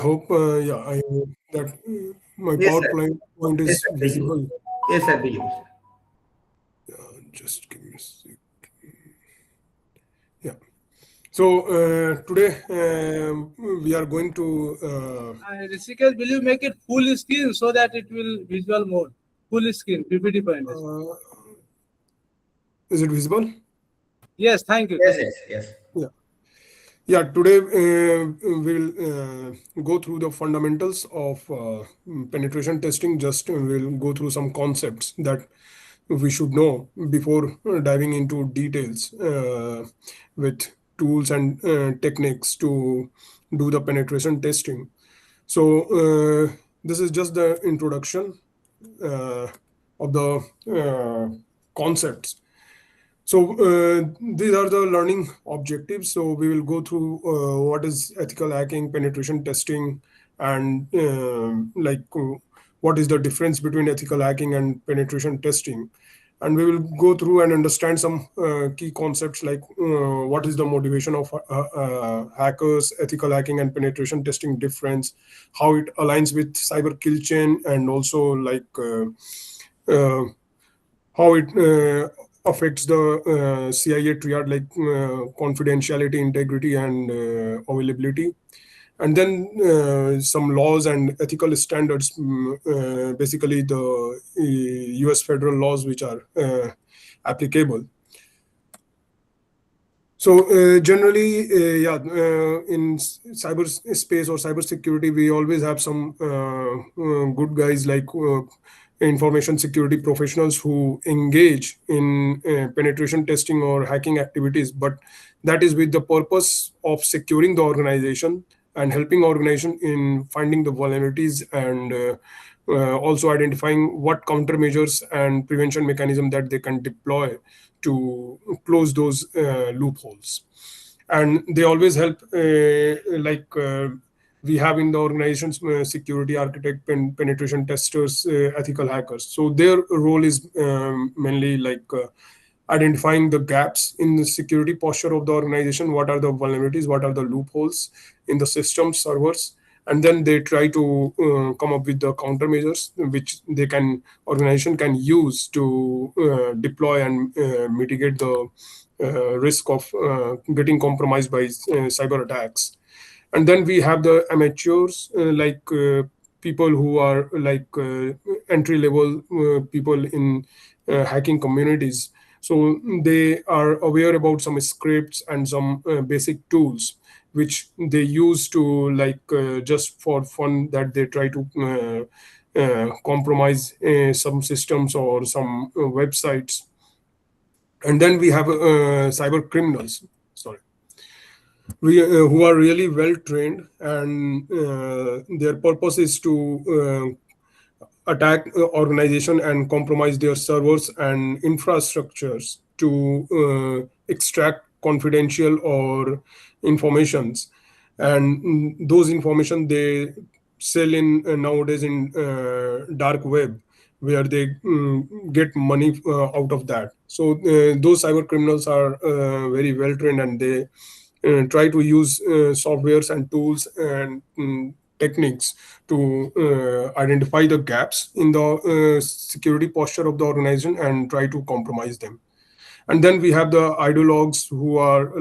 Hope, I hope that my Yes, sir. PowerPoint Yes, is sir. Visible. visible. Yes, sir. Visible, sir. Just give me a sec. Yeah. So today we are going to. Rishikesh, will you make it full screen so that it will visual mode? Full screen, PPT presentation. Uh, is it visible? Yes, thank you, Yes, thank you. yes, yes. Yeah. Yeah. Today we'll go through the fundamentals of penetration testing. Just we'll go through some concepts that we should know before diving into details with tools and techniques to do the penetration testing. So this is just the introduction uh, of the concepts. So these are the learning objectives. So we will go through what is ethical hacking, penetration testing, and what is the difference between ethical hacking and penetration testing. And we will go through and understand some key concepts like what is the motivation of hackers, ethical hacking and penetration testing difference, how it aligns with cyber kill chain, and also uh, how it affects the CIA triad like confidentiality, integrity, and availability. And then some laws and ethical standards, basically the US federal laws which are applicable. So generally, in cyberspace or cybersecurity, we always have some good guys like information security professionals who engage in penetration testing or hacking activities. But that is with the purpose of securing the organization and helping organization in finding the vulnerabilities and also identifying what countermeasures and prevention mechanism that they can deploy to close those loopholes. And they always help we have in the organizations security architect, penetration testers, ethical hackers. So their role is mainly identifying the gaps in the security posture of the organization, what are the vulnerabilities, what are the loopholes in the system servers, and then they try to come up with the countermeasures which organization can use to deploy and mitigate the risk of getting compromised by cyber attacks. And then we have the amateurs, people who are entry level people in hacking communities. So they are aware about some scripts and some basic tools which they use to just for fun, that they try to compromise some systems or some websites. And then we have cyber criminals, sorry, who are really well trained, and their purpose is to attack organization and compromise their servers and infrastructures to extract confidential or informations. And those information they sell in nowadays in dark web, where they get money out of that. So those cyber criminals are very well trained, and they try to use softwares and tools and techniques to identify the gaps in the security posture of the organization and try to compromise them. And then we have the ideologues who are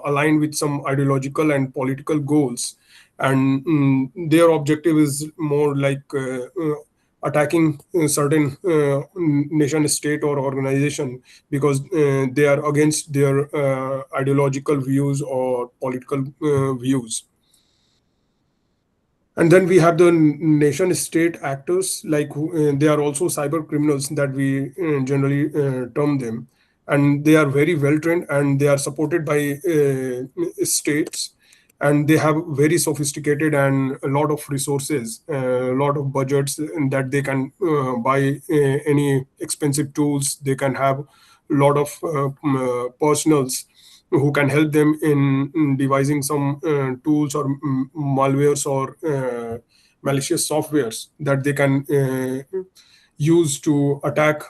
aligned with some ideological and political goals, and their objective is more attacking certain nation state or organization because they are against their ideological views or political views. And then we have the nation state actors, they are also cyber criminals that we generally term them. And they are very well trained, and they are supported by states, and they have very sophisticated and a lot of resources, a lot of budgets, and that they can buy any expensive tools. They can have a lot of personals who can help them in devising some tools or malwares or malicious softwares that they can use to attack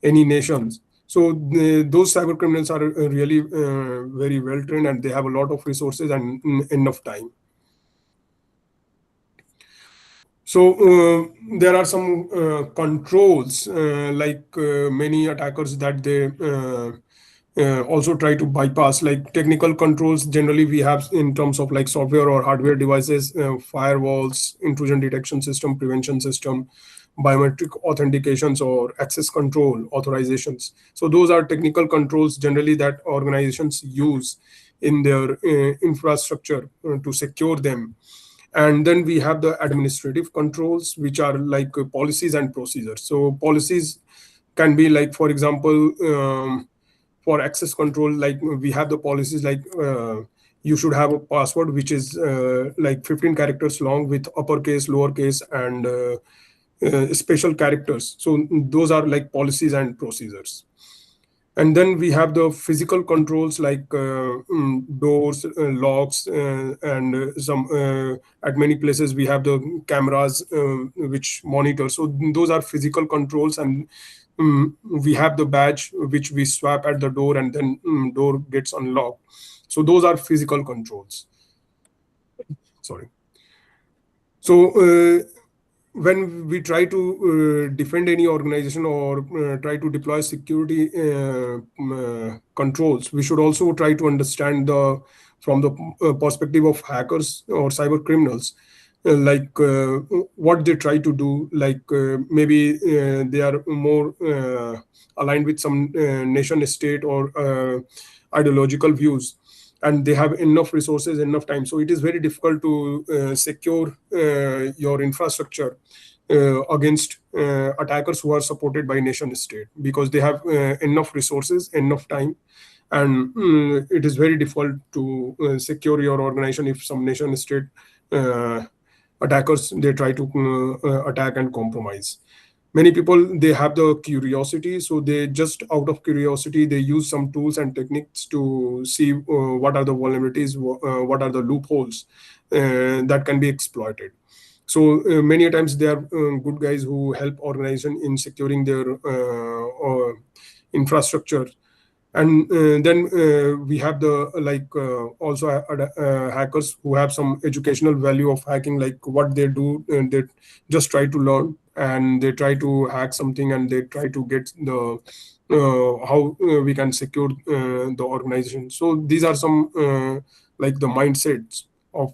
any nations. So those cyber criminals are really very well trained, and they have a lot of resources and enough time. So there are some controls, like many attackers that they also try to bypass, like technical controls. Generally, we have in terms of like software or hardware devices, firewalls, intrusion detection system, prevention system, biometric authentications, or access control authorizations. So those are technical controls generally that organizations use in their infrastructure to secure them. And then we have the administrative controls, which are like policies and procedures. So policies can be like, for example, for access control, like we have the policies like you should have a password which is like 15 characters long with uppercase, lowercase, and special characters. So those are like policies and procedures. And then we have the physical controls like doors, locks, and some at many places we have the cameras which monitor. So those are physical controls. And we have the badge which we swap at the door, and then door gets unlocked. So those are physical controls. Sorry. So when we try to defend any organization or try to deploy security controls, we should also try to understand the from the perspective of hackers or cyber criminals, like what they try to do. Like maybe they are more aligned with some nation state or ideological views, and they have enough resources, enough time. So it is very difficult to secure your infrastructure against attackers who are supported by nation state, because they have enough resources, enough time, and it is very difficult to secure your organization if some nation state uh, attackers they try to attack and compromise. Many people, they have the curiosity, so they just out of curiosity they use some tools and techniques to see what are the vulnerabilities, what are the loopholes that can be exploited. So many a times there are good guys who help organization in securing their infrastructure. And then we have the like also hackers who have some educational value of hacking, like what they do, they just try to learn and they try to hack something, and they try to get the how we can secure the organization. So these are some like the mindsets of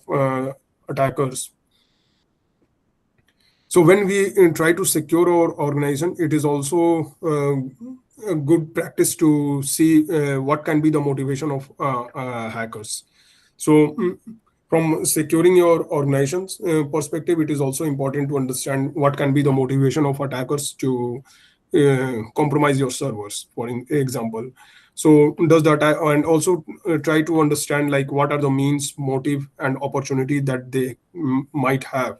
attackers. So when we try to secure our organization, it is also a good practice to see what can be the motivation of hackers. So from securing your organization's perspective, it is also important to understand what can be the motivation of attackers to compromise your servers, for example. So does the attack, and also try to understand like what are the means, motive, and opportunity that they might have.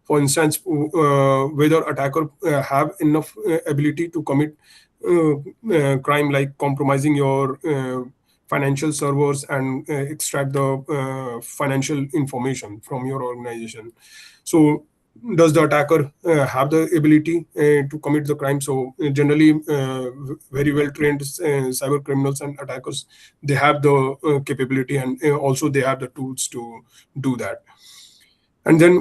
For instance, whether attacker have enough ability to commit crime, like compromising your financial servers and extract the financial information from your organization. So does the attacker have the ability to commit the crime? So generally very well trained cyber criminals and attackers, they have the capability, and also they have the tools to do that. And then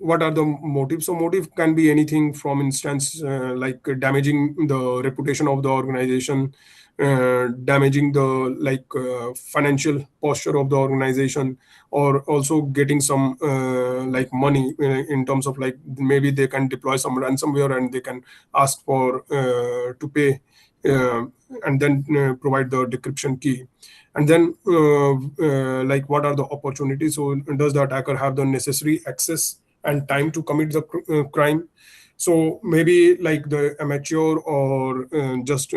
what are the motives? So motive can be anything from instance like damaging the reputation of the organization, damaging the like financial posture of the organization, or also getting some like money in terms of like maybe they can deploy some ransomware and they can ask for to pay uh, and then provide the decryption key. And then like what are the opportunities? So does the attacker have the necessary access and time to commit the crime? So maybe like the amateur or just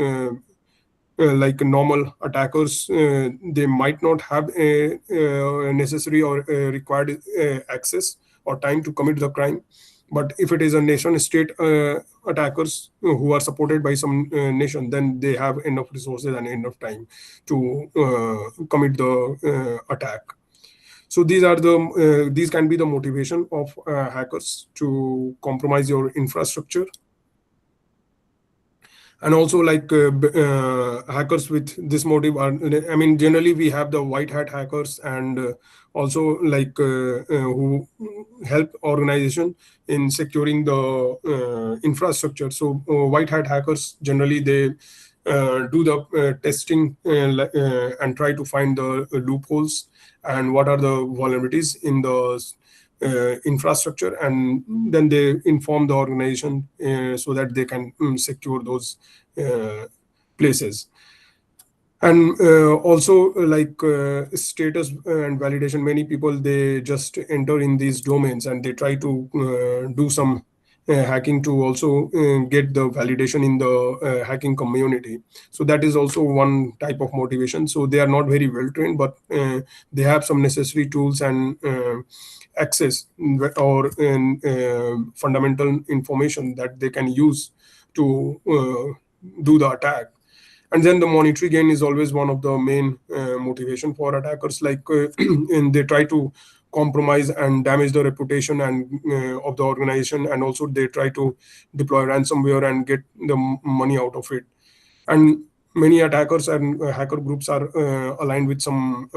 like normal attackers, they might not have a, necessary or required access or time to commit the crime. But if it is a nation state attackers who are supported by some nation, then they have enough resources and enough time to commit the attack. So these can be the motivation of hackers to compromise your infrastructure. And also like hackers with this motive are, I mean, generally we have the white hat hackers, and also like who help organization in securing the infrastructure. So white hat hackers generally they do the testing and try to find the loopholes and what are the vulnerabilities in the infrastructure, and then they inform the organization so that they can secure those uh, places. And also like status and validation, many people they just enter in these domains and they try to do some hacking to also get the validation in the hacking community. So that is also one type of motivation. So they are not very well trained, but they have some necessary tools and access or fundamental information that they can use to do the attack. And then the monetary gain is always one of the main motivation for attackers, like and they try to compromise and damage the reputation and of the organization, and also they try to deploy ransomware and get the money out of it. And many attackers and hacker groups are aligned with some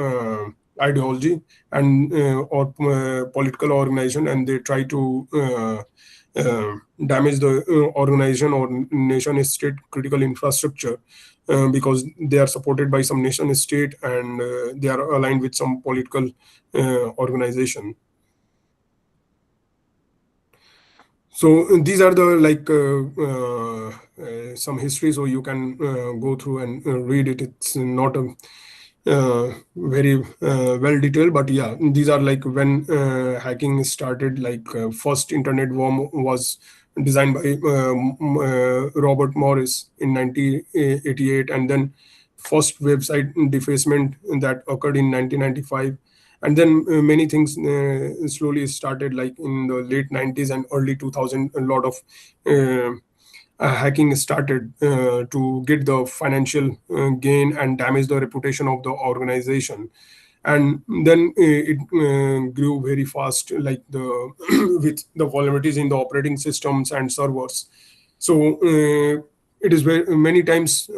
ideology and or political organization, and they try to damage the organization or nation state critical infrastructure because they are supported by some nation state, and they are aligned with some political organization. So these are the like some history, so you can go through and read it. It's not a very well detailed, but yeah, these are like when hacking started. Like first internet worm was designed by Robert Morris in 1988, and then first website defacement that occurred in 1995. And then many things slowly started, like in the late 90s and early 2000, a lot of uh, hacking started to get the financial gain and damage the reputation of the organization. And then it grew very fast, like the with the vulnerabilities in the operating systems and servers. So it is very many times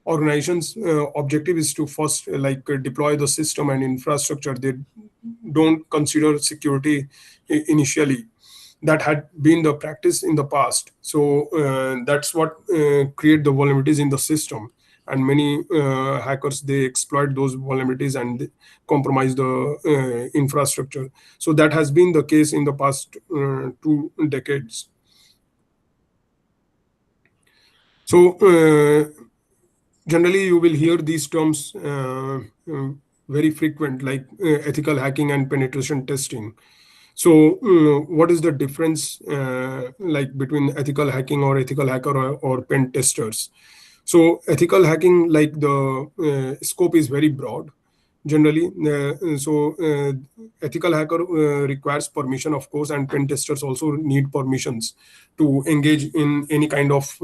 organizations objective is to first deploy the system and infrastructure. They don't consider security initially. That had been the practice in the past. So that's what create the vulnerabilities in the system. And many hackers they exploit those vulnerabilities and they compromise the infrastructure. So that has been the case in the past 2 decades. So generally you will hear these terms very frequent, like ethical hacking and penetration testing. So what is the difference like between ethical hacking or ethical hacker or pen testers? So ethical hacking, like the scope is very broad generally. Ethical hacker requires permission, of course, and pen testers also need permissions to engage in any kind of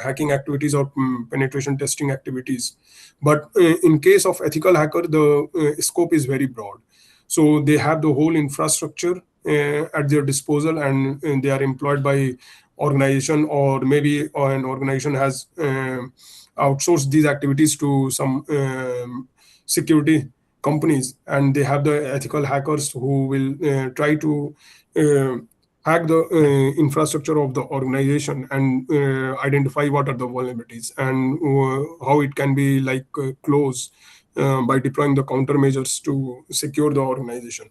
hacking activities or penetration testing activities. But in case of ethical hacker, the scope is very broad. So they have the whole infrastructure at their disposal, and they are employed by organization, or maybe an organization has outsourced these activities to some security companies, and they have the ethical hackers who will try to uh, hack the infrastructure of the organization and identify what are the vulnerabilities and how it can be closed by deploying the countermeasures to secure the organization.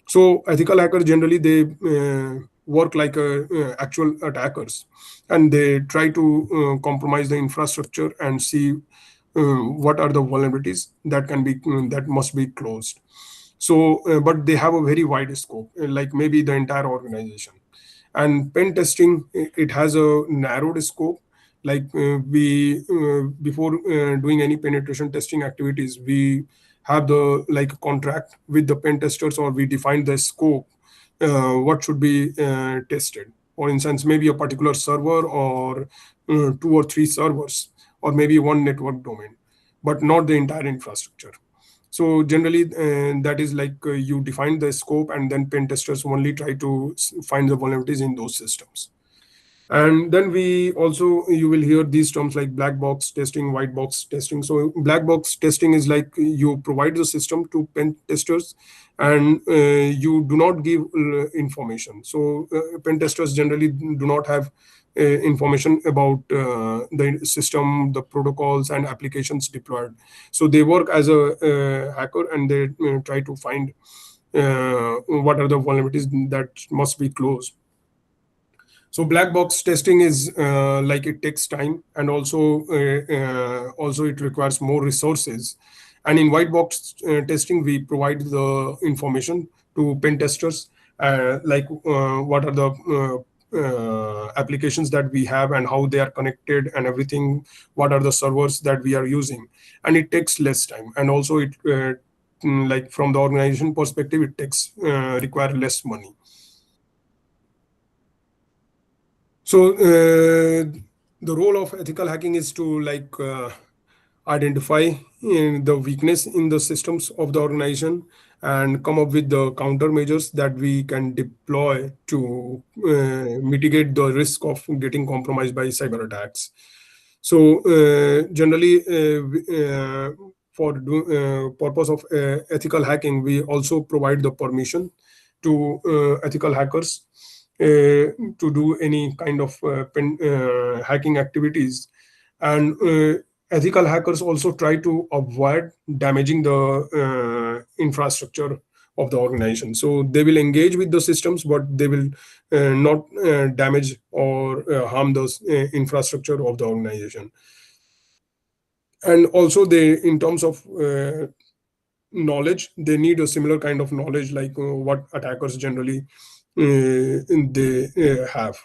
So ethical hackers generally they work like actual attackers, and they try to compromise the infrastructure and see what are the vulnerabilities that can be that must be closed. So but they have a very wide scope, like maybe the entire organization. And pen testing, it has a narrowed scope. Like we before doing any penetration testing activities, we have the like contract with the pen testers, or we define the scope what should be tested. For instance, maybe a particular server, or 2 or 3 servers, or maybe one network domain, but not the entire infrastructure. So generally, that is like you define the scope, and then pen testers only try to find the vulnerabilities in those systems. And then we also, you will hear these terms like black box testing, white box testing. So black box testing is like you provide the system to pen testers, and you do not give information. So pen testers generally do not have information about the system, the protocols and applications deployed. So they work as a hacker, and they try to find what are the vulnerabilities that must be closed. So black box testing is like it takes time, and also it requires more resources. And in white box testing, we provide the information to pen testers, like what are the applications that we have and how they are connected and everything. What are the servers that we are using, and it takes less time. And also it like from the organization perspective, it takes require less money. So the role of ethical hacking is to like identify the weakness in the systems of the organization and come up with the countermeasures that we can deploy to mitigate the risk of getting compromised by cyber attacks. So generally, for purpose of ethical hacking, we also provide the permission to ethical hackers to do any kind of hacking activities. And ethical hackers also try to avoid damaging the infrastructure of the organization. So they will engage with the systems, but they will not damage or harm the infrastructure of the organization. And also, they, in terms of knowledge, they need a similar kind of knowledge like what attackers generally they have.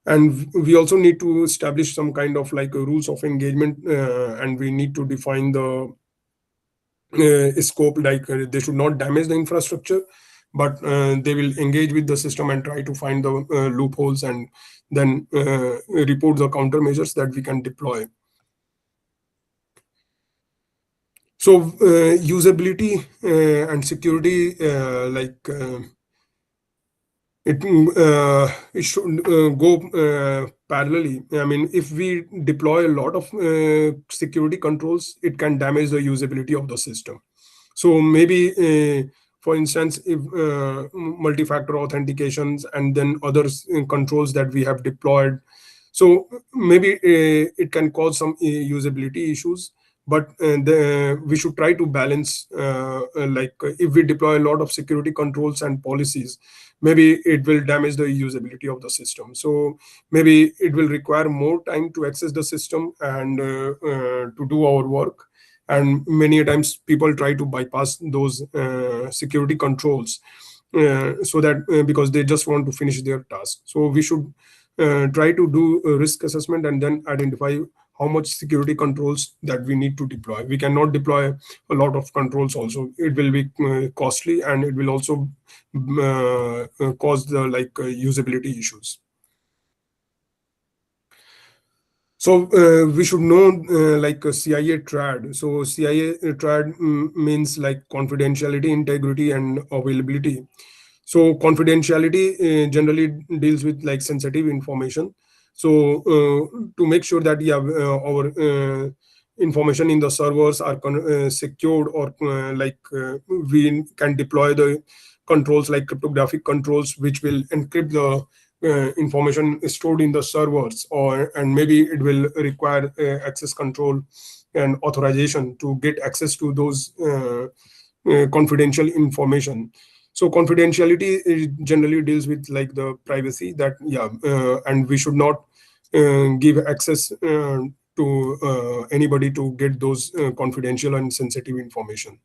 And we also need to establish some kind of like rules of engagement, and we need to define the scope, like they should not damage the infrastructure, but they will engage with the system and try to find the loopholes, and then report the countermeasures that we can deploy. So usability and security, it should go parallelly. I mean, if we deploy a lot of security controls, it can damage the usability of the system. So maybe, for instance, if multi-factor authentications and then other controls that we have deployed, so maybe it can cause some usability issues. But we should try to balance, if we deploy a lot of security controls and policies, maybe it will damage the usability of the system. So maybe it will require more time to access the system and to do our work. And many times people try to bypass those security controls, so that because they just want to finish their task. So we should try to do a risk assessment and then identify how much security controls that we need to deploy. We cannot deploy a lot of controls also. It will be costly, and it will also cause the usability issues. So we should know like a CIA TRAD. So CIA TRAD means like confidentiality, integrity, and availability. So confidentiality generally deals with like sensitive information. So to make sure that our information in the servers are secured, or we can deploy the controls like cryptographic controls, which will encrypt the information stored in the servers, or and maybe it will require access control and authorization to get access to those confidential information. So confidentiality generally deals with like the privacy, that and we should not give access to anybody to get those confidential and sensitive information.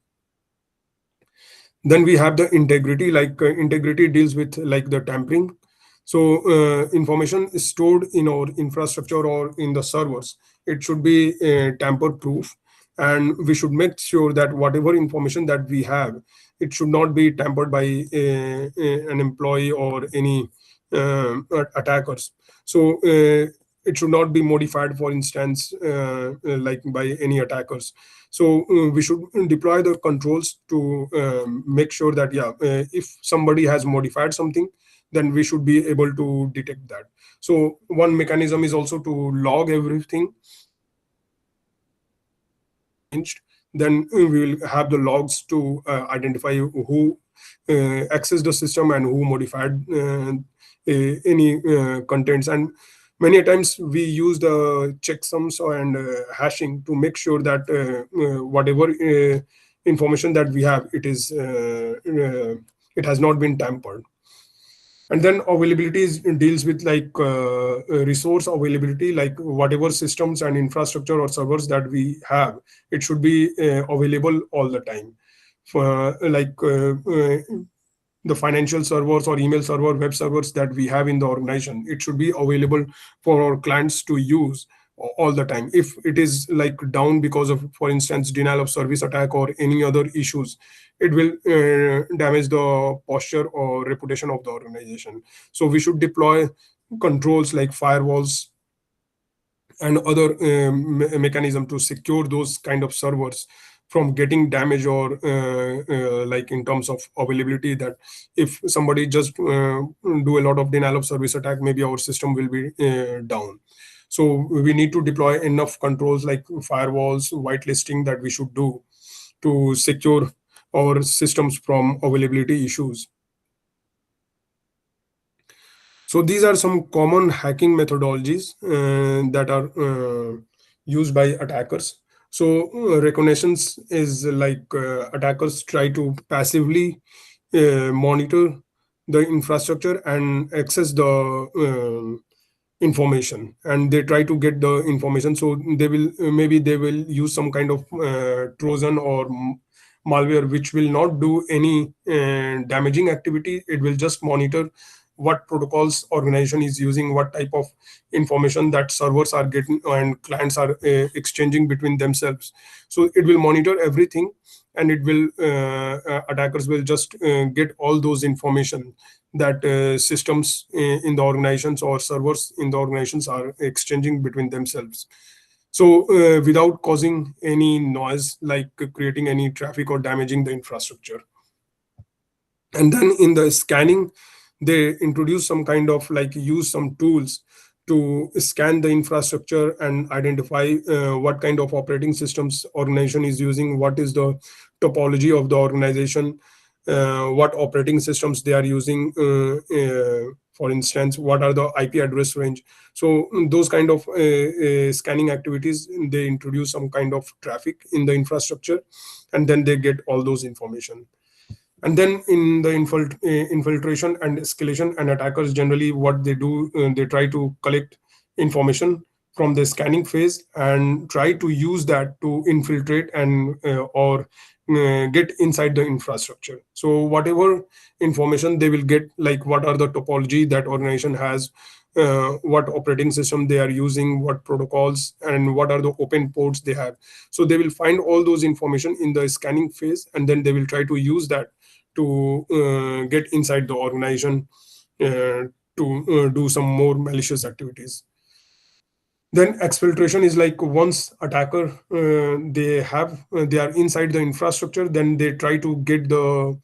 Then we have the integrity. Integrity deals with like the tampering. So information is stored in our infrastructure or in the servers. It should be tamper proof, and we should make sure that whatever information that we have, it should not be tampered by an employee or any attackers. So it should not be modified, for instance, like by any attackers. So we should deploy the controls to make sure that if somebody has modified something, then we should be able to detect that. So one mechanism is also to log everything, changed. Then we will have the logs to identify who accessed the system and who modified any contents. And many times we use the checksums and hashing to make sure that whatever information that we have, it has not been tampered. And then availability deals with like resource availability, like whatever systems and infrastructure or servers that we have, it should be available all the time. For the financial servers or email server, web servers that we have in the organization, it should be available for our clients to use all the time. If it is like down because of, for instance, denial of service attack or any other issues, it will damage the posture or reputation of the organization. So we should deploy controls like firewalls and other mechanism to secure those kind of servers from getting damaged, or like in terms of availability, that if somebody just do a lot of denial of service attack, maybe our system will be down. So we need to deploy enough controls like firewalls, whitelisting, that we should do to secure our systems from availability issues. So these are some common hacking methodologies that are used by attackers. So reconnaissance is like attackers try to passively monitor the infrastructure and access the information, and they try to get the information. So they will maybe they will use some kind of trojan or malware, which will not do any damaging activity. It will just monitor what protocols organization is using, what type of information that servers are getting and clients are exchanging between themselves. So it will monitor everything, and it will attackers will just get all those information that systems in the organizations or servers in the organizations are exchanging between themselves. So without causing any noise, like creating any traffic or damaging the infrastructure. And then in the scanning, they introduce some kind of like use some tools to scan the infrastructure and identify what kind of operating systems organization is using, what is the topology of the organization, what operating systems they are using, for instance, what are the IP address range. So those kind of scanning activities, they introduce some kind of traffic in the infrastructure, and then they get all those information. And then in the infiltration and escalation, and attackers generally what they do, they try to collect information from the scanning phase and try to use that to infiltrate and or get inside the infrastructure. So whatever information they will get, like what are the topology that organization has, what operating system they are using, what protocols, and what are the open ports they have. So they will find all those information in the scanning phase, and then they will try to use that to get inside the organization to do some more malicious activities. Then exfiltration is like once attacker they are inside the infrastructure, then they try to get the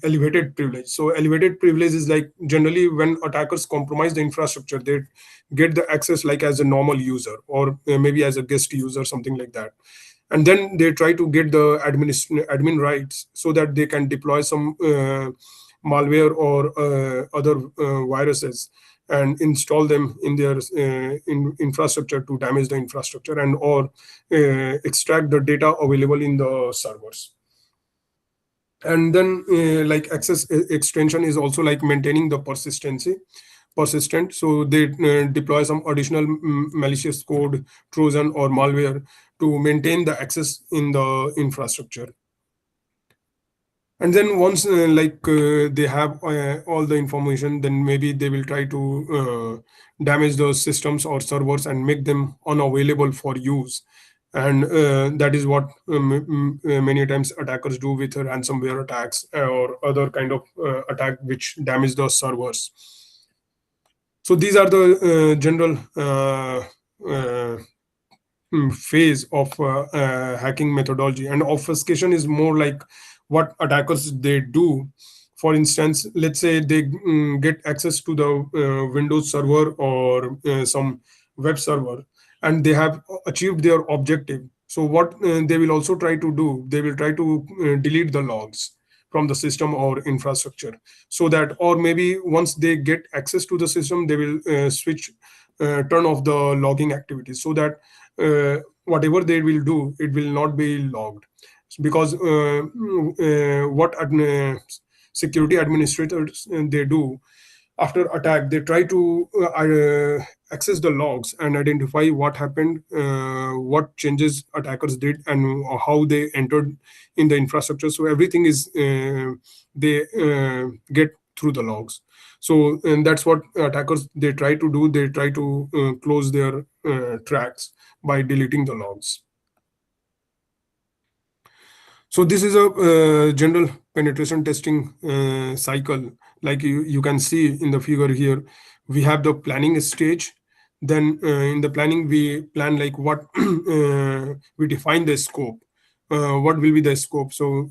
elevated privilege. So elevated privilege is like generally when attackers compromise the infrastructure, they get the access like as a normal user, or maybe as a guest user, something like that. And then they try to get the admin rights so that they can deploy some malware or other viruses and install them in their infrastructure to damage the infrastructure, and or extract the data available in the servers. And then like access extension is also like maintaining the persistent. So they deploy some additional malicious code, trojan, or malware to maintain the access in the infrastructure. And then once they have all the information, then maybe they will try to damage those systems or servers and make them unavailable for use. And that is what many times attackers do with ransomware attacks or other kind of attack which damage those servers. So these are the general phase of hacking methodology. And obfuscation is more like what attackers they do For instance, let's say they get access to the Windows server or some web server, and they have achieved their objective. So what they will also try to do, they will try to delete the logs from the system or infrastructure, so that, or maybe once they get access to the system, they will switch turn off the logging activities, so that whatever they will do, it will not be logged. Because what security administrators they do after attack, they try to access the logs and identify what happened, what changes attackers did, and how they entered in the infrastructure. So everything is they get through the logs. So, and that's what attackers they try to do. They try to close their tracks by deleting the logs. So this is a general penetration testing cycle. Like you can see in the figure here, we have the planning stage. Then in the planning, we plan like what we define the scope. What will be the scope? So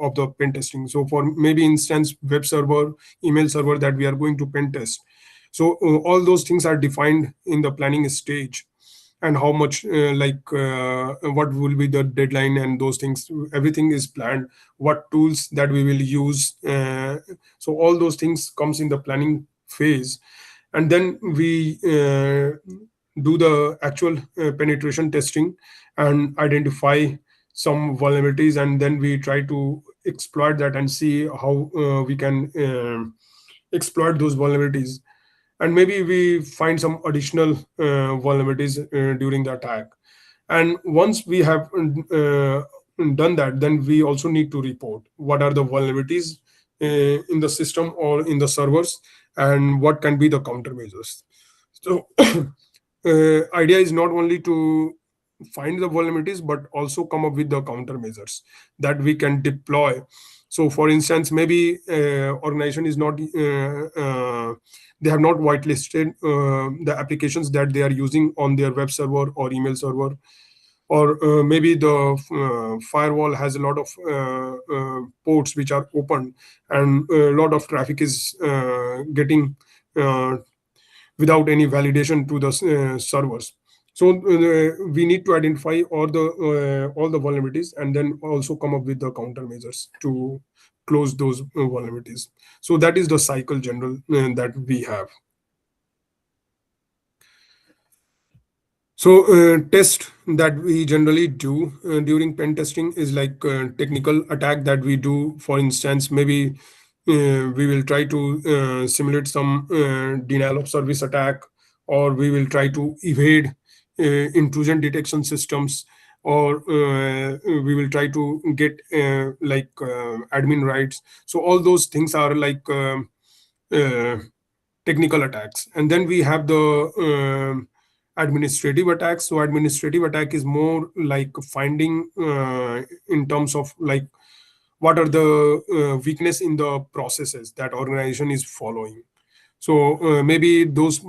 of the pen testing. So for maybe instance, web server, email server that we are going to pen test. So all those things are defined in the planning stage, and how much what will be the deadline and those things, everything is planned. What tools that we will use, so all those things comes in the planning phase. And then we do the actual penetration testing and identify some vulnerabilities, and then we try to exploit that and see how we can exploit those vulnerabilities. And maybe we find some additional vulnerabilities during the attack. And once we have done that, then we also need to report what are the vulnerabilities in the system or in the servers, and what can be the countermeasures. So idea is not only to find the vulnerabilities, but also come up with the countermeasures that we can deploy. So for instance, maybe organization is not they have not whitelisted the applications that they are using on their web server or email server, or maybe the firewall has a lot of ports which are open, and a lot of traffic is getting uh, without any validation to the servers. So we need to identify all the vulnerabilities, and then also come up with the countermeasures to close those vulnerabilities. So that is the cycle general that we have. So, test that we generally do during pen testing is like technical attack that we do. For instance, maybe we will try to simulate some denial of service attack, or we will try to evade intrusion detection systems, or we will try to get admin rights. So all those things are like uh, technical attacks. And then we have the administrative attacks. So administrative attack is more like finding in terms of like what are the weakness in the processes that organization is following. So maybe those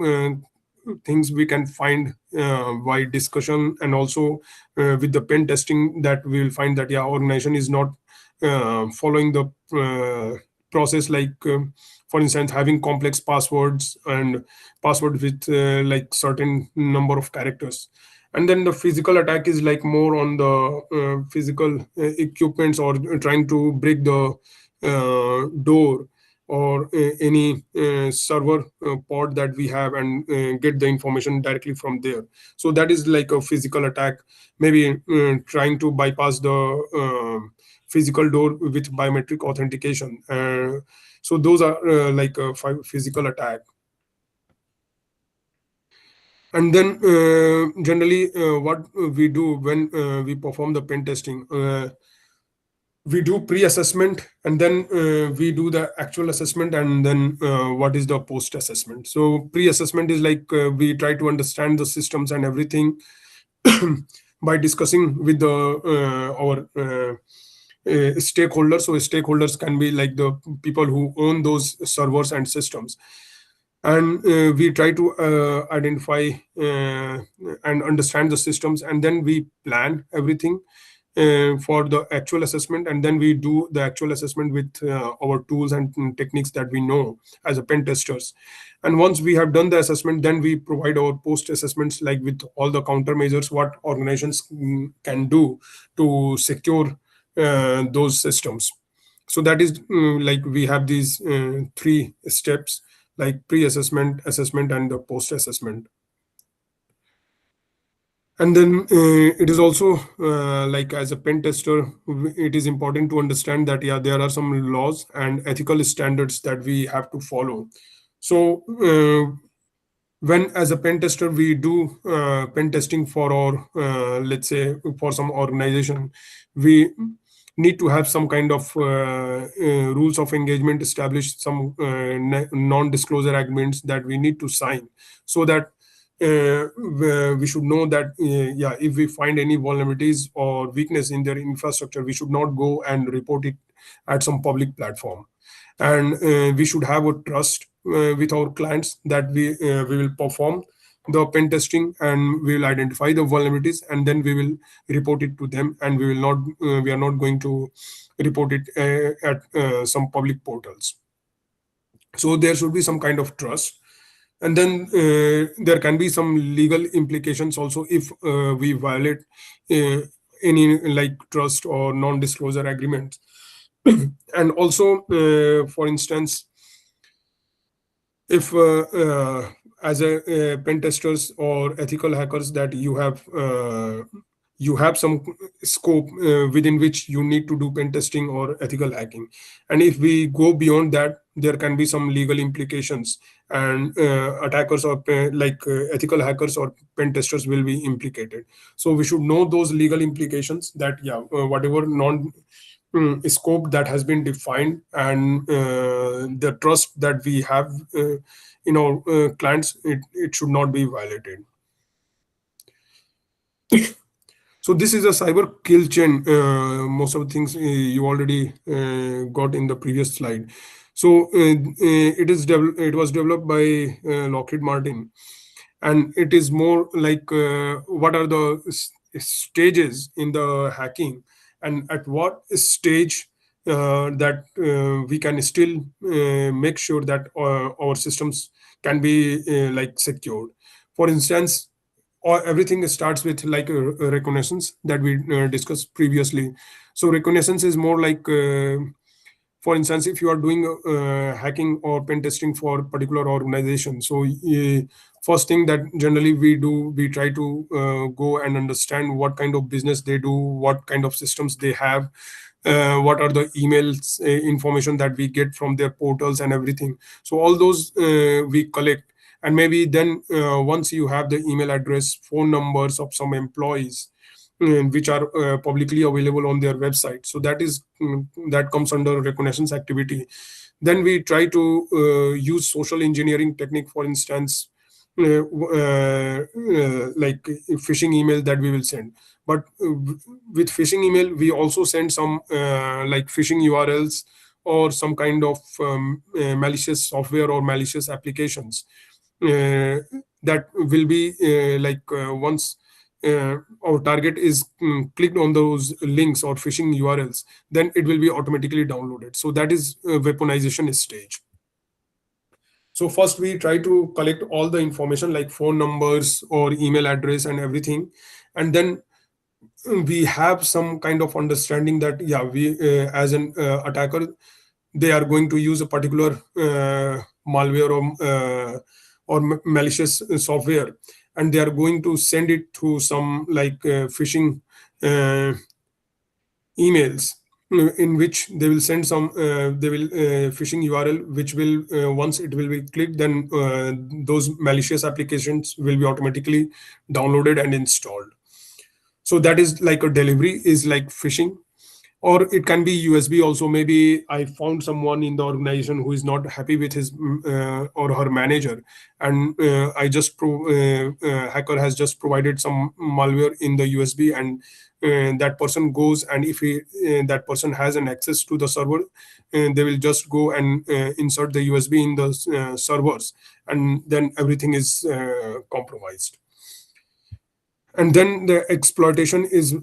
things we can find by discussion, and also with the pen testing, that we will find that yeah, organization is not following the process, like for instance, having complex passwords and password with like certain number of characters. And then the physical attack is like more on the physical equipments, or trying to break the door, or any server pod that we have, and get the information directly from there. So that is like a physical attack. Maybe trying to bypass the physical door with biometric authentication. So those are like a physical attack. And then generally what we do when we perform the pen testing, we do pre-assessment, and then we do the actual assessment, and then what is the post assessment. So pre-assessment is like we try to understand the systems and everything by discussing with the our stakeholders. So stakeholders can be like the people who own those servers and systems. And we try to identify and understand the systems, and then we plan everything for the actual assessment, and then we do the actual assessment with our tools and techniques that we know as a pen testers. And once we have done the assessment, then we provide our post assessments, like with all the countermeasures what organizations can do to secure those systems. So that is like we have these three steps, like pre-assessment, assessment, and the post-assessment. And then it is also like as a pen tester, it is important to understand that yeah, there are some laws and ethical standards that we have to follow. So when as a pen tester we do pen testing for our let's say for some organization, we need to have some kind of rules of engagement established, some non-disclosure agreements that we need to sign, so that we should know that yeah, if we find any vulnerabilities or weakness in their infrastructure, we should not go and report it at some public platform. And we should have a trust with our clients that we will perform the pen testing, and we will identify the vulnerabilities, and then we will report it to them, and we are not going to report it at some public portals. So there should be some kind of trust. And then there can be some legal implications also if we violate uh, any like trust or non-disclosure agreements. And also for instance, if as a pen testers or ethical hackers, that you have some scope within which you need to do pen testing or ethical hacking, and if we go beyond that, there can be some legal implications, and attackers or ethical hackers or pen testers will be implicated. So we should know those legal implications, that yeah, whatever non scope that has been defined, and the trust that we have in our clients, it should not be violated. So this is a cyber kill chain. Most of the things you already got in the previous slide. So it was developed by Lockheed Martin, and it is more like what are the stages in the hacking, and at what stage that we can still make sure that our systems can be like secured. For instance, or everything starts with like a reconnaissance that we discussed previously. So reconnaissance is more like for instance, if you are doing hacking or pen testing for particular organization, so first thing that generally we do, we try to go and understand what kind of business they do, what kind of systems they have, what are the emails information that we get from their portals and everything. So all those we collect, and maybe then once you have the email address, phone numbers of some employees which are publicly available on their website, so that comes under reconnaissance activity. Then we try to use social engineering technique, for instance, like phishing email that we will send. But with phishing email, we also send some like phishing URLs or some kind of malicious software or malicious applications that will be once our target is clicked on those links or phishing URLs, then it will be automatically downloaded. So that is weaponization stage. So first we try to collect all the information like phone numbers or email address and everything, and then we have some kind of understanding that yeah, we as an attacker, they are going to use a particular malware or malicious software, and they are going to send it to some like phishing uh, emails in which they will send some they will phishing URL, which will once it will be clicked, then those malicious applications will be automatically downloaded and installed. So that is like a delivery is like phishing. Or it can be USB also. Maybe I found someone in the organization who is not happy with his or her manager, and hacker has just provided some malware in the USB, and that person goes, and if that person has an access to the server, they will just go and insert the USB in the servers, and then everything is compromised. And then the exploitation is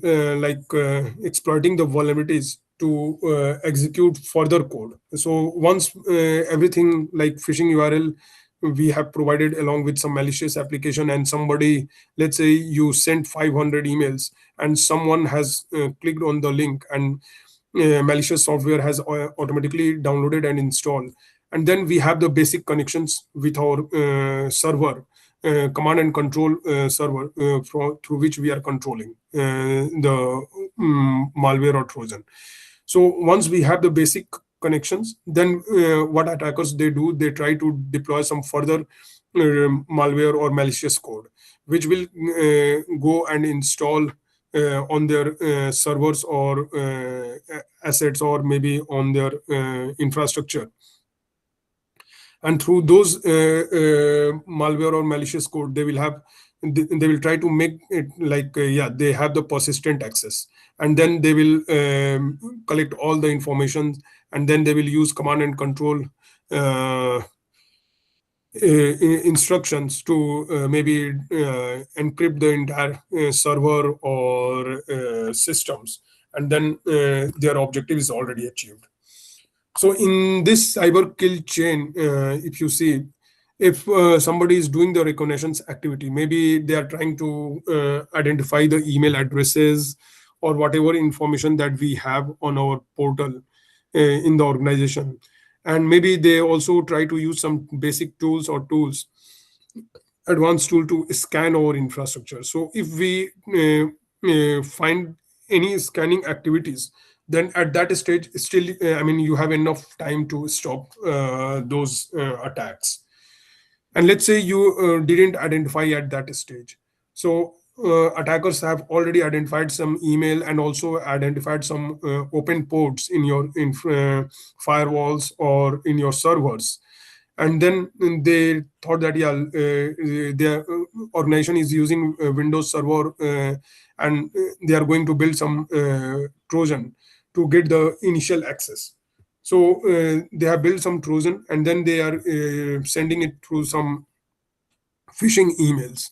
exploiting the vulnerabilities to execute further code. So once everything like phishing URL we have provided along with some malicious application, and somebody, let's say you sent 500 emails and someone has clicked on the link, and malicious software has automatically downloaded and installed. And then we have the basic connections with our server, command and control server, through which we are controlling the malware or Trojan. So once we have the basic connections, then what attackers they do, they try to deploy some further malware or malicious code, which will go and install on their servers or assets, or maybe on their infrastructure. And through those malware or malicious code, they will have, they will try to make it like yeah, they have the persistent access, and then they will collect all the information, and then they will use command and control instructions to maybe encrypt the entire server or systems, and then their objective is already achieved. So in this cyber kill chain, if you see, if somebody is doing the reconnaissance activity, maybe they are trying to identify the email addresses or whatever information that we have on our portal in the organization. And maybe they also try to use some basic tools or tools, advanced tool to scan our infrastructure. So if we find any scanning activities, then at that stage still I mean, you have enough time to stop those attacks. And let's say you didn't identify at that stage. So attackers have already identified some email and also identified some open ports in your firewalls or in your servers. And then they thought that yeah, their organization is using Windows Server, and they are going to build some Trojan to get the initial access. So they have built some Trojan, and then they are sending it through some phishing emails.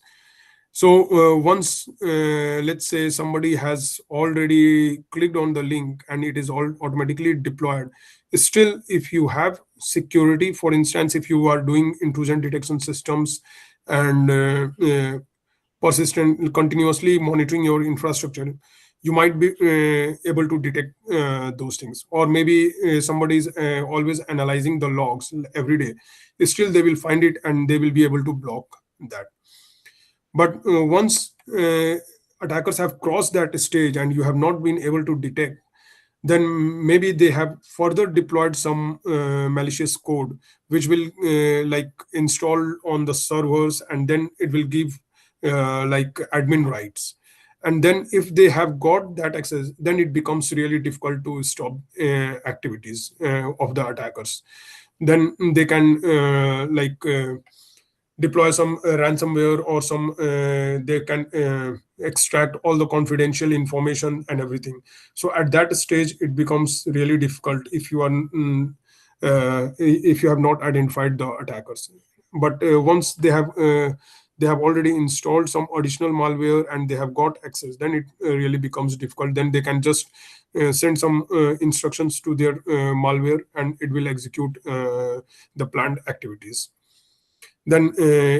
So once, let's say somebody has already clicked on the link and it is all automatically deployed. Still, if you have security, for instance, if you are doing intrusion detection systems and persistent, continuously monitoring your infrastructure, you might be able to detect those things. Or maybe somebody is always analyzing the logs every day. Still, they will find it and they will be able to block that. But once attackers have crossed that stage and you have not been able to detect, then maybe they have further deployed some malicious code, which will like install on the servers, and then it will give like admin rights. And then if they have got that access, then it becomes really difficult to stop activities of the attackers. Then they can deploy some ransomware, or some they can extract all the confidential information and everything. So at that stage it becomes really difficult if you are if you have not identified the attackers. But once they have already installed some additional malware and they have got access, then it really becomes difficult. Then they can just send some instructions to their malware, and it will execute the planned activities. Then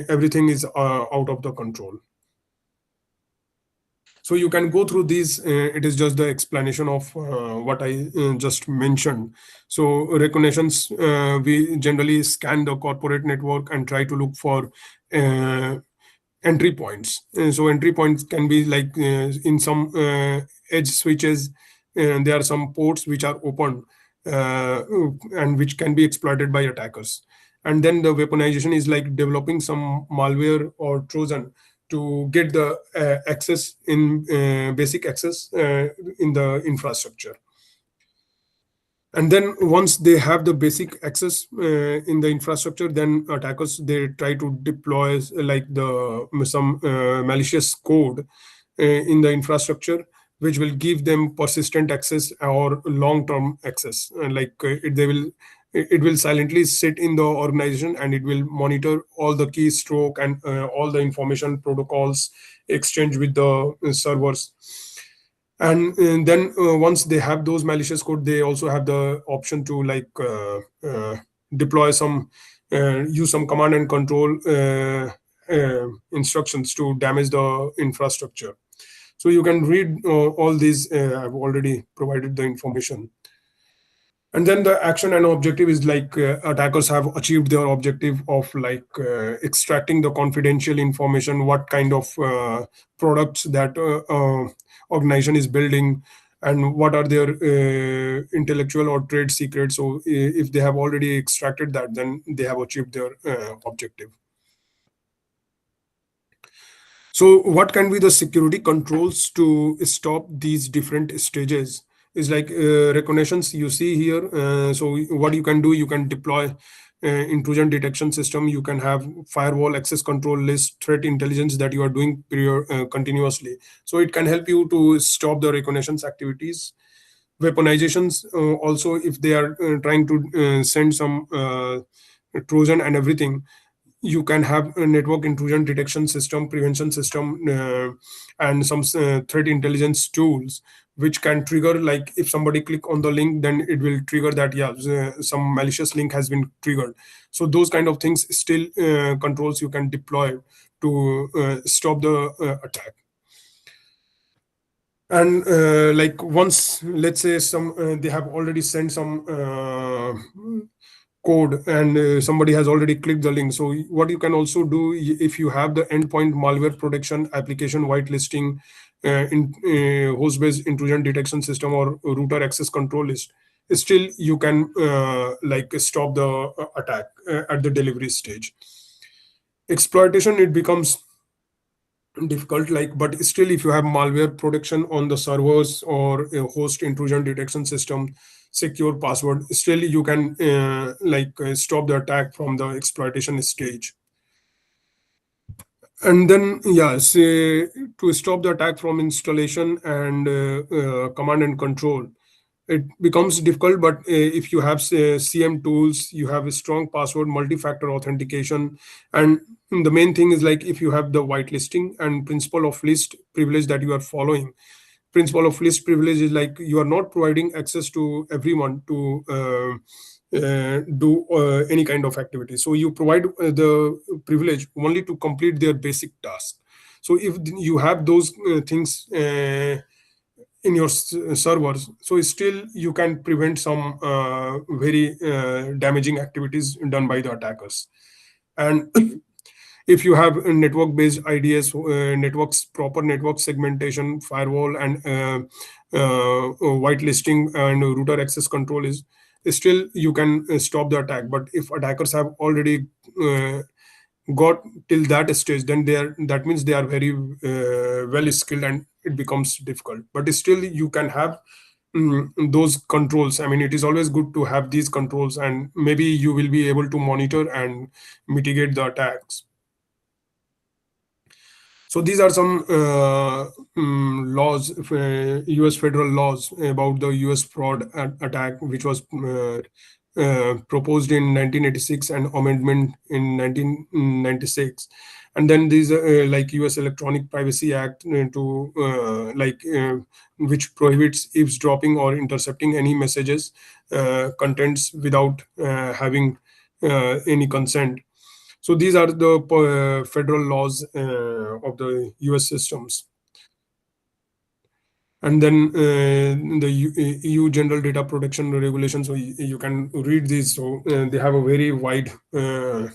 everything is out of the control. So you can go through these. It is just the explanation of what I just mentioned. So reconnaissance, we generally scan the corporate network and try to look for entry points. So entry points can be like in some edge switches, and there are some ports which are open and which can be exploited by attackers. And then the weaponization is like developing some malware or Trojan to get the access in basic access in the infrastructure. And then once they have the basic access in the infrastructure, then attackers, they try to deploy like the some malicious code in the infrastructure, which will give them persistent access or long-term access. They will it will silently sit in the organization, and it will monitor all the keystroke and all the information protocols exchange with the servers. And then once they have those malicious code, they also have the option to deploy some use some command and control instructions to damage the infrastructure. So you can read all these. I've already provided the information. And then the action and objective is attackers have achieved their objective of extracting the confidential information, what kind of products that organization is building, and what are their intellectual or trade secrets. So if they have already extracted that, then they have achieved their objective. So, what can be the security controls to stop these different stages? Is recognitions you see here. So, what you can do, you can deploy intrusion detection system. You can have firewall access control list, threat intelligence that you are doing continuously. So, it can help you to stop the reconnaissance activities. Weaponizations also, if they are trying to send some Trojan and everything, you can have a network intrusion detection system, prevention system, and some threat intelligence tools which can trigger, like if somebody click on the link, then it will trigger that, yeah, some malicious link has been triggered. So those kind of things still controls you can deploy to stop the attack. And once, let's say, some they have already sent some code, and somebody has already clicked the link. So what you can also do, if you have the endpoint malware protection, application whitelisting, in host based intrusion detection system, or router access control list, still you can stop the attack at the delivery stage. Exploitation, it becomes difficult, but still, if you have malware protection on the servers or a host intrusion detection system, secure password, still you can stop the attack from the exploitation stage. And then, yeah, say, to stop the attack from installation and command and control, it becomes difficult. But if you have, say, CM tools, you have a strong password, multi-factor authentication. And the main thing is, like, if you have the whitelisting and principle of least privilege that you are following. Principle of least privilege is like you are not providing access to everyone to do any kind of activity. So you provide the privilege only to complete their basic task. So if you have those things in your servers, so still you can prevent some very damaging activities done by the attackers. And if you have network based IDS, networks, proper network segmentation, firewall, and whitelisting and router access control, is still you can stop the attack. But if attackers have already got till that stage, then that means they are very well skilled, and it becomes difficult. But still you can have those controls. I mean, it is always good to have these controls, and maybe you will be able to monitor and mitigate the attacks. So these are some laws, U.S. federal laws about the U.S. fraud attack, which was proposed in 1986 and amendment in 1996. And then these U.S. Electronic Privacy Act which prohibits eavesdropping or intercepting any messages contents without having any consent. So these are the federal laws of the U.S. systems. And then the EU General Data Protection Regulation. So you can read these. So they have a very wide uh,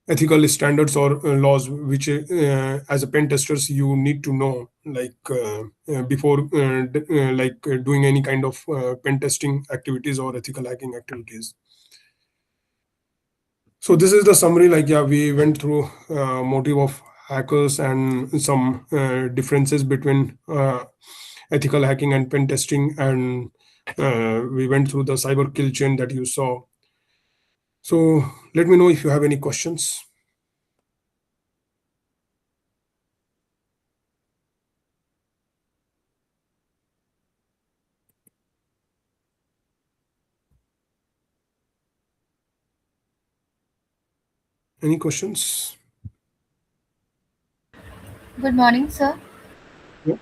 ethical standards or laws, which as a pen testers you need to know, before doing any kind of pen testing activities or ethical hacking activities. So this is the summary. Yeah, we went through motive of hackers and some differences between ethical hacking and pen testing, and we went through the cyber kill chain that you saw. So let me know if you have any questions. Any questions? Good morning, sir. Yeah.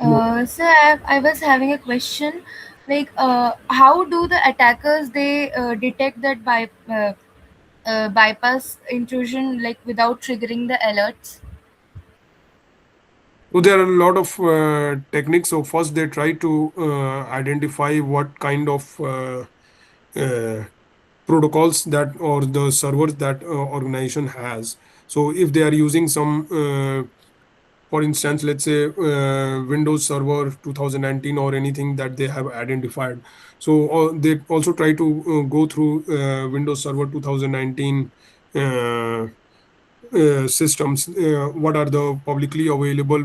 No. Sir, I was having a question. Like, how do the attackers they detect that bypass intrusion like without triggering the alerts? So there are a lot of techniques. So first they try to identify what kind of uh, protocols that or the servers that organization has. So if they are using some, for instance, let's say Windows Server 2019 or anything that they have identified. So they also try to go through Windows Server 2019 systems. What are the publicly available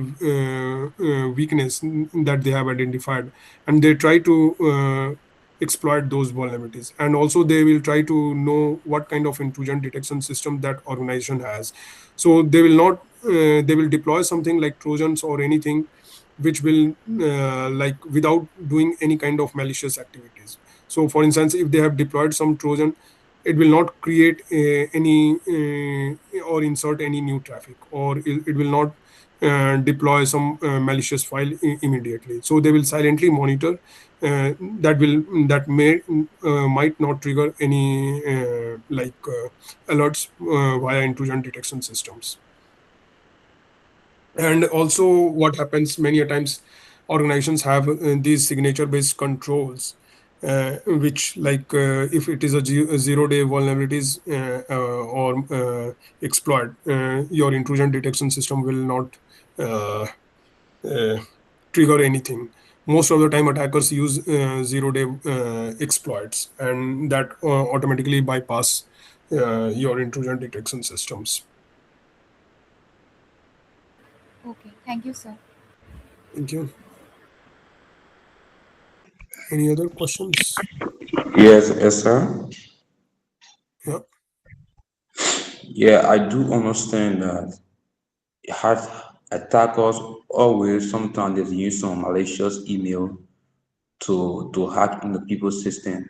weakness that they have identified, and they try to exploit those vulnerabilities. And also they will try to know what kind of intrusion detection system that organization has. So they will not they will deploy something like trojans or anything which will like without doing any kind of malicious activities. So for instance, if they have deployed some trojan, it will not create any or insert any new traffic, or it will not deploy some malicious file immediately. So they will silently monitor that may might not trigger any alerts via intrusion detection systems. And also what happens many a times, organizations have these signature based controls, which if it is a 0 day vulnerabilities or exploit, your intrusion detection system will not uh, uh, trigger anything. Most of the time attackers use 0 day exploits, and that automatically bypass your intrusion detection systems. Okay, thank you, sir. Thank you. Any other questions? Yes, yes, sir. Yeah. Yeah, I do understand that have attackers always sometimes they use some malicious email to hack into people's system.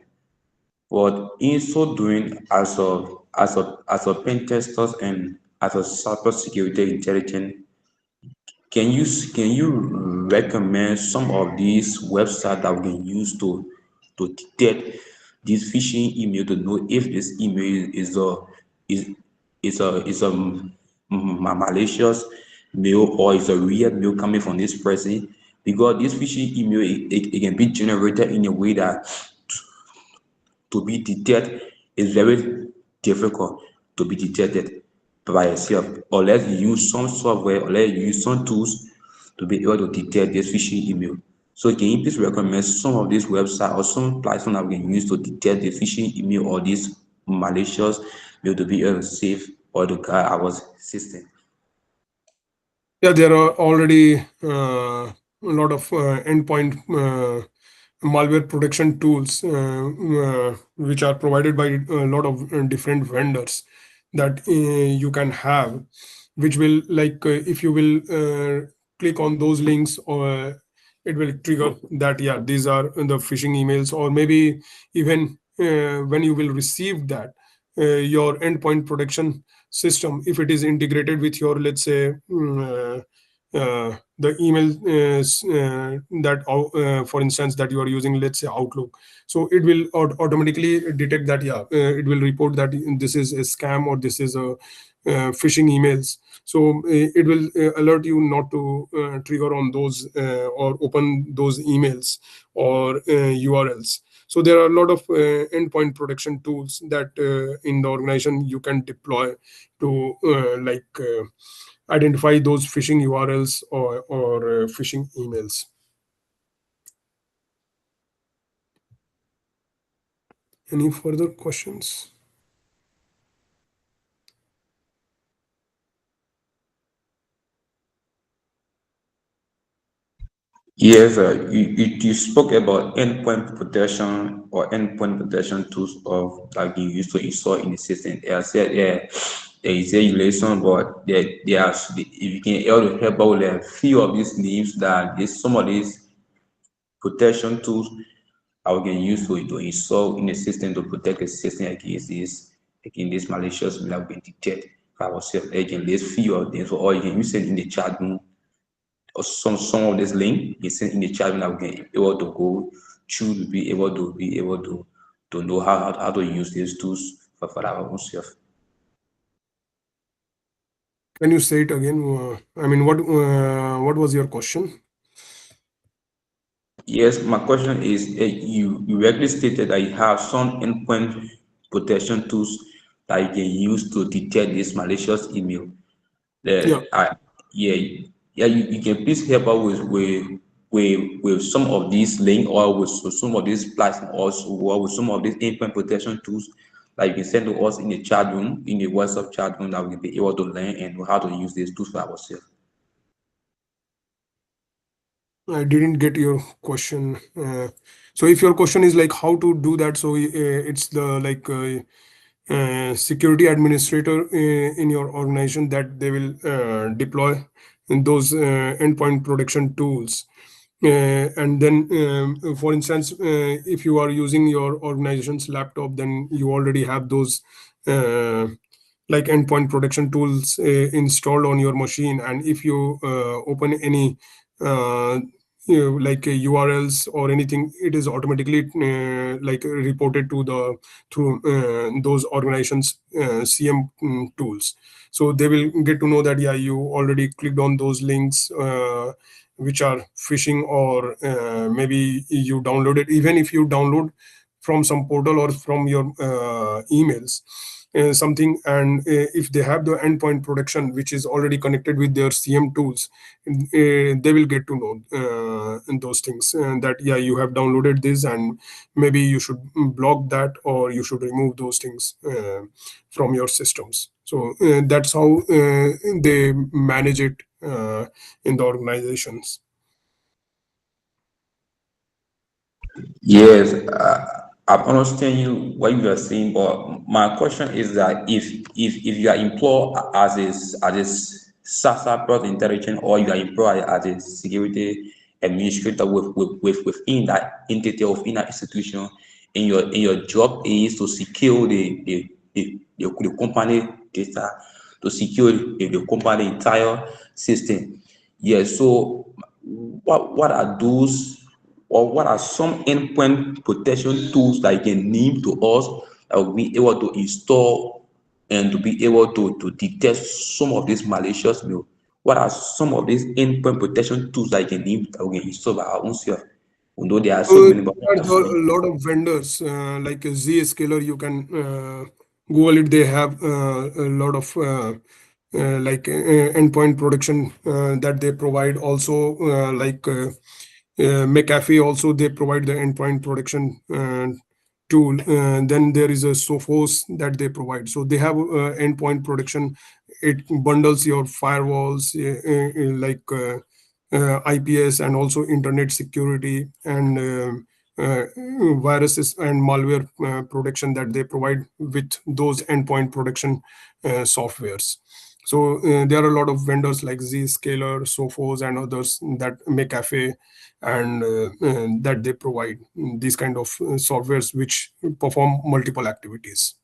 But in so doing, as a pen testers and as a cybersecurity intelligence, can you recommend some of these websites that we can use to detect this phishing email to know if this email is is a malicious mail or is a real mail coming from this person? Because this phishing email it can be generated in a way that to be detected is very difficult to be detected by yourself, unless you use some software, unless you use some tools to be able to detect this phishing email. So can you please recommend some of these websites or some platform that we can use to detect the phishing email or this malicious mail to be able to save or to guide our system? Yeah, there are already a lot of endpoint malware protection tools which are provided by a lot of different vendors that you can have, which will if you will click on those links, or it will trigger that, yeah, these are the phishing emails. Or maybe even when you will receive that, your endpoint protection system, if it is integrated with your, let's say, the email for instance, that you are using, let's say Outlook. So it will automatically detect that, yeah, it will report that this is a scam or this is a phishing emails. So it will alert you not to trigger on those or open those emails or urls. So there are a lot of endpoint protection tools that in the organization you can deploy to identify those phishing URLs or phishing emails. Any further questions? Yes, you spoke about endpoint protection or endpoint protection tools of that being used to install in the system. I said, yeah, there is a relation, but there are, if you can help out with a few of these names that this some of these protection tools are we can use to install in the system to protect the system against this. again this malicious mail will detect for ourselves. Again, there's few of them. So or you can use it in the chat room or some of this link you send in the chat room that we can be able to go through to be able to know how to use these tools for our own self. Can you say it again? I mean, what was your question? Yes, my question is you rightly stated that you have some endpoint protection tools that you can use to detect this malicious email. Yeah. Yeah, yeah, you can please help out with some of these link or with some of these platforms or with some of these endpoint protection tools that you can send to us in the chat room, in the WhatsApp chat room that we'll be able to learn and know how to use these tools for ourselves. I didn't get your question. So if your question is like how to do that, so it's the like security administrator in your organization that they will deploy those endpoint protection tools. And then, for instance, if you are using your organization's laptop, then you already have those uh, like endpoint protection tools installed on your machine. And if you open any like URLs or anything, it is automatically like reported to the through those organizations CM tools. So they will get to know that yeah, you already clicked on those links which are phishing, or maybe you downloaded, even if you download from some portal or from your emails something. And if they have the endpoint protection which is already connected with their CM tools, they will get to know those things, that yeah, you have downloaded this, and maybe you should block that, or you should remove those things from your systems. So that's how they manage it in the organizations. Yes, I understand you what you are saying, but my question is that if you are employed as a SASA product intelligence, or you are employed as a security administrator within that entity or within that institution, and your job is to secure the company data, to secure the company entire system. Yes, so what are those, or what are some endpoint protection tools that you can name to us that will be able to install and to be able to detect some of these malicious mail? What are some of these endpoint protection tools that you can name that we can install by our own self? We know there are so many, but There's a lot of vendors like Zscaler. You can Google it. They have a lot of like endpoint protection that they provide. Also, like McAfee, also they provide the endpoint protection tool. Then there is a Sophos that they provide. So they have endpoint protection. It bundles your firewalls, like IPS, and also internet security, and viruses and malware protection that they provide with those endpoint protection softwares. So there are a lot of vendors like Zscaler, Sophos, and others that McAfee, and that they provide these kind of softwares which perform multiple activities.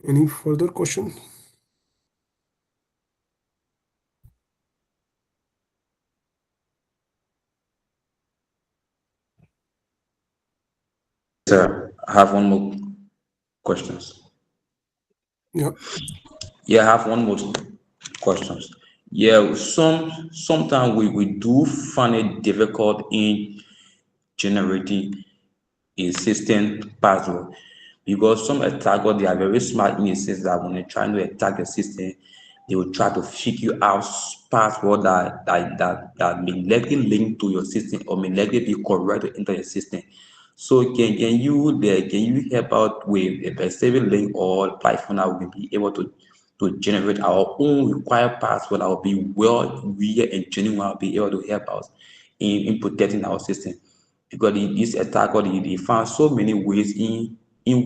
Any further question? sir, I have one more questions. Yeah. Yeah, I have one more questions. Yeah, sometimes we do find it difficult in generating a system password, because some attackers, they are very smart in the sense that when they're trying to attack the system, they will try to figure out password that may likely link to your system or may likely be correct to enter your system. So can you help out with a specific link or platform that will be able to generate our own required password that will be well real and genuine, will be able to help us in protecting our system? Because this attacker, they found so many ways in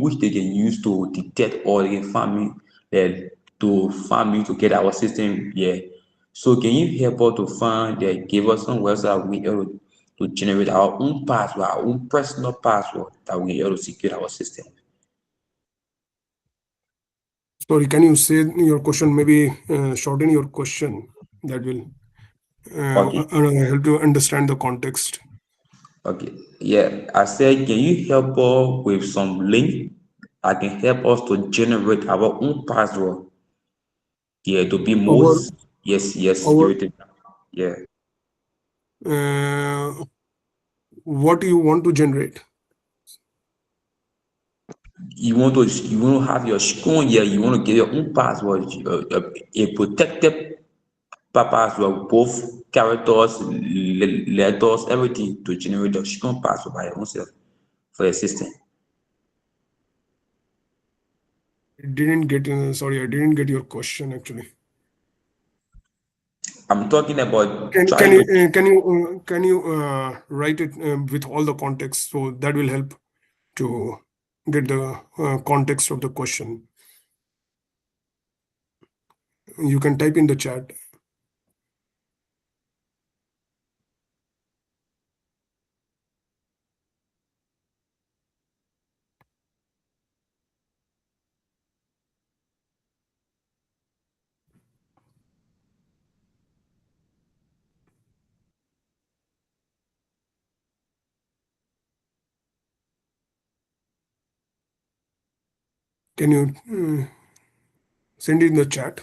which they can use to detect, or they can find me to get our system. Yeah. So can you help us to find, give us some website we able to to generate our own password, our own personal password that we able to secure our system. Sorry, can you say your question? Maybe shorten your question. That will Okay. help to understand the context. Okay. Yeah. I said, can you help us with some link that can help us to generate our own password? Yeah, to be Our most yes, our security. Yeah. uh, what you want to generate? You want to have your strong, yeah, you want to get your own password, a protected password, both characters, letters, everything to generate a strong password by your own self for your system. I didn't get. Sorry, I didn't get your question actually. I'm talking about Can can trying you to. write it with all the context, so that will help to get the context of the question. You can type in the chat. Can you send it in the chat?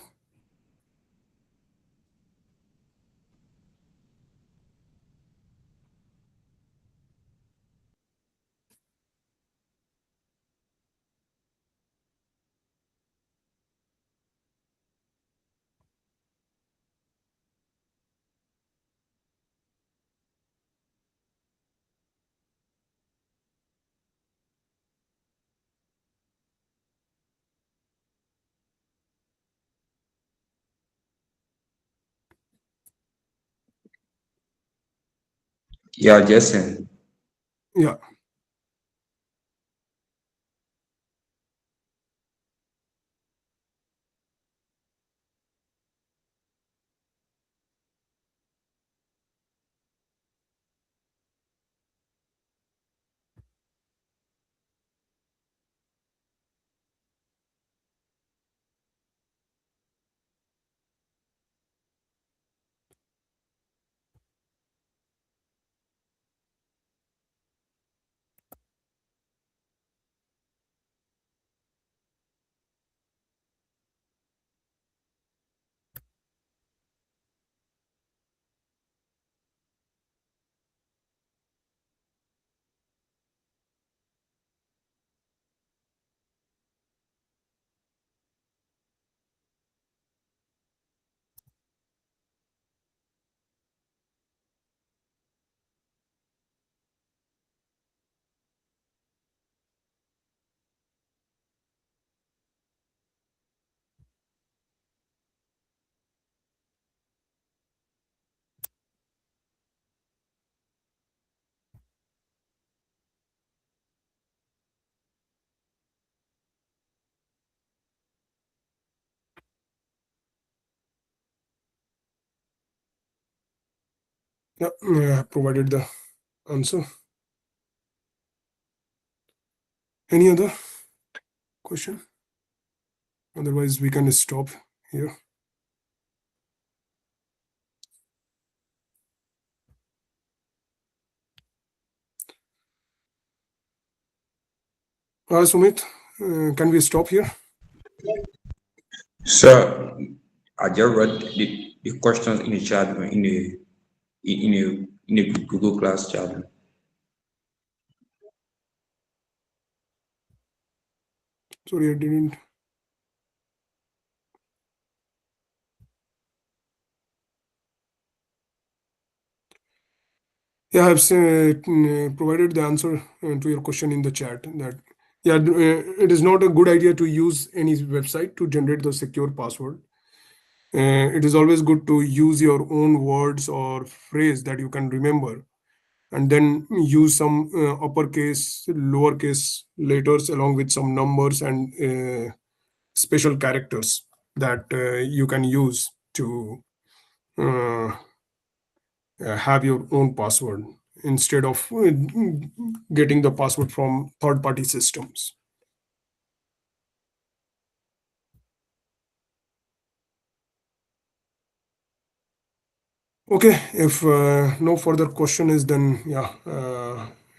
Yeah, Jason. Yeah. Yeah, I have provided the answer. Any other question? Otherwise, we can stop here. Sumit, can we stop here? So I just read the questions in the chat in the Google Class chat. Sorry, I didn't. Yeah, I have provided the answer to your question in the chat. That yeah, it is not a good idea to use any website to generate the secure password. It is always good to use your own words or phrase that you can remember, and then use some uppercase, lowercase letters along with some numbers and special characters that you can use to uh, have your own password. instead of getting the password from third party systems. Okay, if no further question is, then yeah,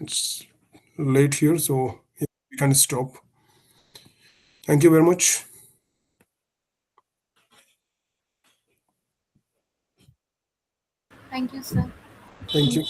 it's late here, so yeah, we can stop. Thank you very much. Thank you, sir. Thank you.